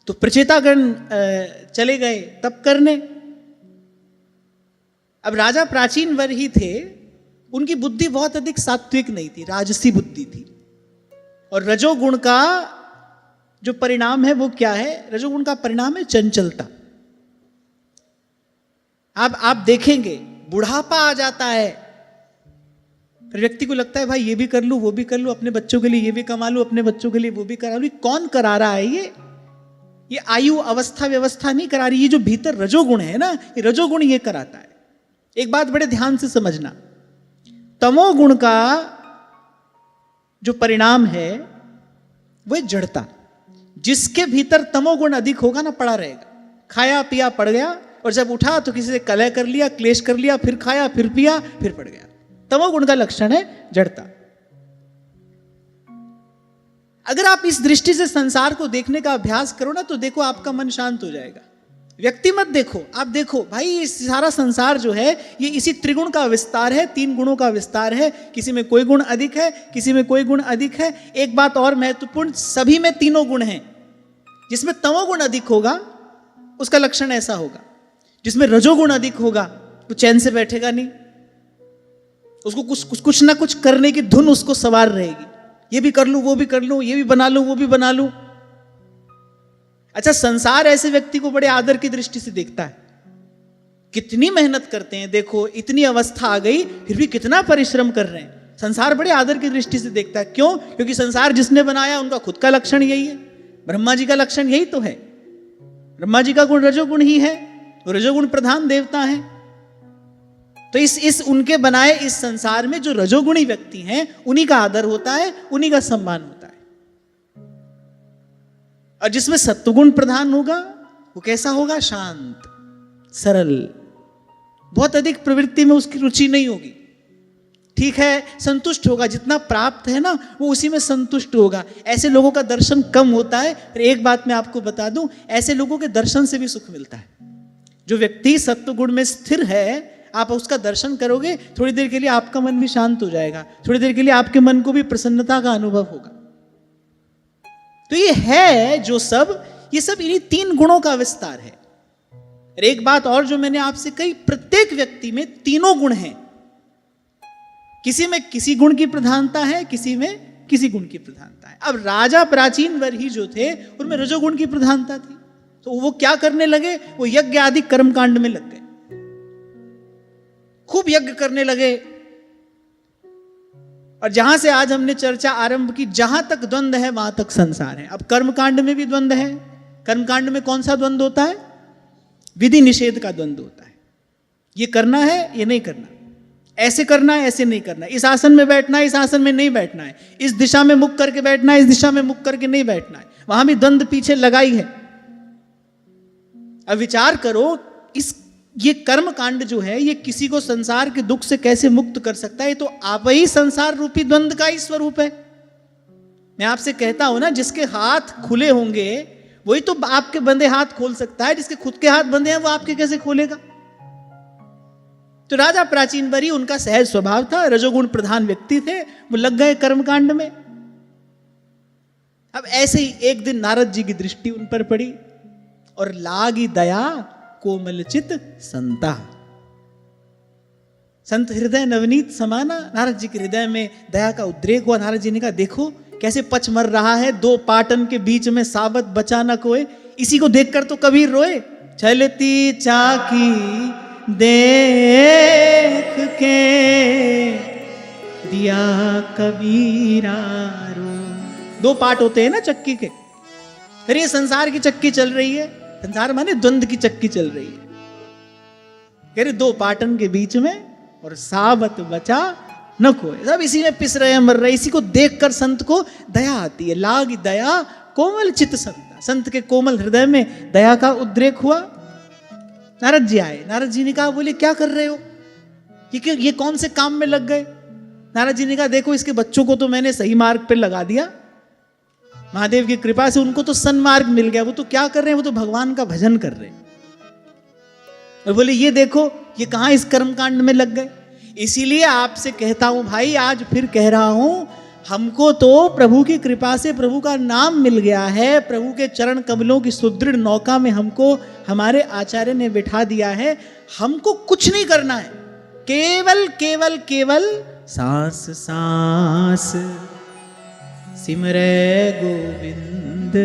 तो प्रचेतागण चले गए तप करने। अब राजा प्राचीन वर ही थे, उनकी बुद्धि बहुत अधिक सात्विक नहीं थी, राजसी बुद्धि थी। और रजोगुण का जो परिणाम है वो क्या है? रजोगुण का परिणाम है चंचलता। अब आप देखेंगे बुढ़ापा आ जाता है, फिर व्यक्ति को लगता है भाई ये भी कर लूं, वो भी कर लूं, अपने बच्चों के लिए ये भी कमा लूं, अपने बच्चों के लिए वो भी करा लूं। कौन करा रहा है ये आयु अवस्था व्यवस्था नहीं करा रही, ये जो भीतर रजोगुण है ना, ये रजोगुण ये कराता है। एक बात बड़े ध्यान से समझना, तमोगुण का जो परिणाम है वो जड़ता। जिसके भीतर तमोगुण अधिक होगा ना, पड़ा रहेगा, खाया पिया पड़ गया, और जब उठा तो किसी से कलह कर लिया, क्लेश कर लिया, फिर खाया, फिर पिया, फिर पड़ गया। तमोगुण का लक्षण है जड़ता। अगर आप इस दृष्टि से संसार को देखने का अभ्यास करो ना, तो देखो आपका मन शांत हो जाएगा। व्यक्ति मत देखो, आप देखो भाई ये सारा संसार जो है ये इसी त्रिगुण का विस्तार है, 3 गुणों का विस्तार है। किसी में कोई गुण अधिक है, किसी में कोई गुण अधिक है। एक बात और महत्वपूर्ण, सभी में तीनों गुण हैं। जिसमें तमोगुण अधिक होगा उसका लक्षण ऐसा होगा, जिसमें रजोगुण अधिक होगा वो चैन से बैठेगा नहीं, उसको कुछ ना कुछ करने की धुन उसको सवार रहेगी। ये भी कर लूं, वो भी कर लूं, ये भी बना लूं, वो भी बना लूं। अच्छा, संसार ऐसे व्यक्ति को बड़े आदर की दृष्टि से देखता है। कितनी मेहनत करते हैं, देखो इतनी अवस्था आ गई फिर भी कितना परिश्रम कर रहे हैं। संसार बड़े आदर की दृष्टि से देखता है। क्यों? क्योंकि संसार जिसने बनाया उनका खुद का लक्षण यही है। ब्रह्मा जी का लक्षण यही तो है। ब्रह्मा जी का गुण रजोगुण ही है, वो रजोगुण प्रधान देवता है। तो इस उनके बनाए इस संसार में जो रजोगुणी व्यक्ति हैं उन्हीं का आदर होता है, उन्हीं का सम्मान होता है। और जिसमें सत्वगुण प्रधान होगा वो कैसा होगा? शांत, सरल, बहुत अधिक प्रवृत्ति में उसकी रुचि नहीं होगी। ठीक है, संतुष्ट होगा, जितना प्राप्त है ना वो उसी में संतुष्ट होगा। ऐसे लोगों का दर्शन कम होता है। फिर एक बात मैं आपको बता दूं, ऐसे लोगों के दर्शन से भी सुख मिलता है। जो व्यक्ति सत्वगुण में स्थिर है, आप उसका दर्शन करोगे, थोड़ी देर के लिए आपका मन भी शांत हो जाएगा, थोड़ी देर के लिए आपके मन को भी प्रसन्नता का अनुभव होगा। तो ये है जो सब, ये सब इन्हीं 3 गुणों का विस्तार है। और एक बात और जो मैंने आपसे कही, प्रत्येक व्यक्ति में तीनों गुण हैं। किसी में किसी गुण की प्रधानता है, किसी में किसी गुण की प्रधानता है। अब राजा प्राचीन वर ही जो थे उनमें रजोगुण की प्रधानता थी, तो वो क्या करने लगे? वो यज्ञ आदि कर्मकांड में लग गए, खूब यज्ञ करने लगे। और जहां से आज हमने चर्चा आरंभ की, जहां तक द्वंद्व है वहां तक संसार है। अब कर्मकांड में भी द्वंद्व है। कर्मकांड में कौन सा द्वंद्व होता है? विधि निषेध का द्वंद्व होता है। ये करना है, ये नहीं करना, ऐसे करना है, ऐसे नहीं करना, इस आसन में बैठना है, इस आसन में नहीं बैठना है, इस दिशा में मुख करके बैठना है, इस दिशा में मुख करके नहीं बैठना है। वहां भी द्वंद्व पीछे लगाई है। अब विचार करो, ये कर्म कांड जो है ये किसी को संसार के दुख से कैसे मुक्त कर सकता है? ये तो आप ही संसार रूपी द्वंद्व का ही स्वरूप है। मैं आपसे कहता हूं ना, जिसके हाथ खुले होंगे वही तो आपके बंधे हाथ खोल सकता है। जिसके खुद के हाथ बंधे हैं वो आपके कैसे खोलेगा? तो राजा प्राचीन वरी, उनका सहज स्वभाव था, रजोगुण प्रधान व्यक्ति थे, वो लग गए कर्मकांड में। अब ऐसे ही एक दिन नारद जी की दृष्टि उन पर पड़ी और लागी दया कोमलचित संता। संत हृदय नवनीत समाना। नारद जी के हृदय में दया का उद्रेक हुआ। नारद जी ने कहा, देखो कैसे पच मर रहा है, 2 पाटन के बीच में साबत बचा न कोई। इसी को देखकर तो कबीर रोए, चलती चाकी देख के दिया कबीरा रो। 2 पाट होते हैं ना चक्की के। फिर ये संसार की चक्की चल रही है, संसार माने द्वंद्व की चक्की चल रही है। कह रहे 2 पाटन के बीच में और साबत बचा न कोई, सब इसी में पिस रहे हैं, मर रहे। इसी को देखकर संत को दया आती है। लाग दया कोमल चित संता। संत के कोमल हृदय में दया का उद्रेक हुआ। नारद जी आए। नारद जी ने कहा, बोले क्या कर रहे हो? ये कौन से काम में लग गए? नारद जी ने कहा, देखो इसके बच्चों को तो मैंने सही मार्ग पर लगा दिया, महादेव की कृपा से उनको तो सन्मार्ग मिल गया। वो तो क्या कर रहे हैं? वो तो भगवान का भजन कर रहे हैं। और बोले ये देखो ये कहां इस कर्मकांड में लग गए। इसीलिए आपसे कहता हूं भाई, आज फिर कह रहा हूं, हमको तो प्रभु की कृपा से प्रभु का नाम मिल गया है, प्रभु के चरण कमलों की सुदृढ़ नौका में हमको हमारे आचार्य ने बिठा दिया है। हमको कुछ नहीं करना है, केवल केवल केवल सांस सांस सिमरे गोविंद।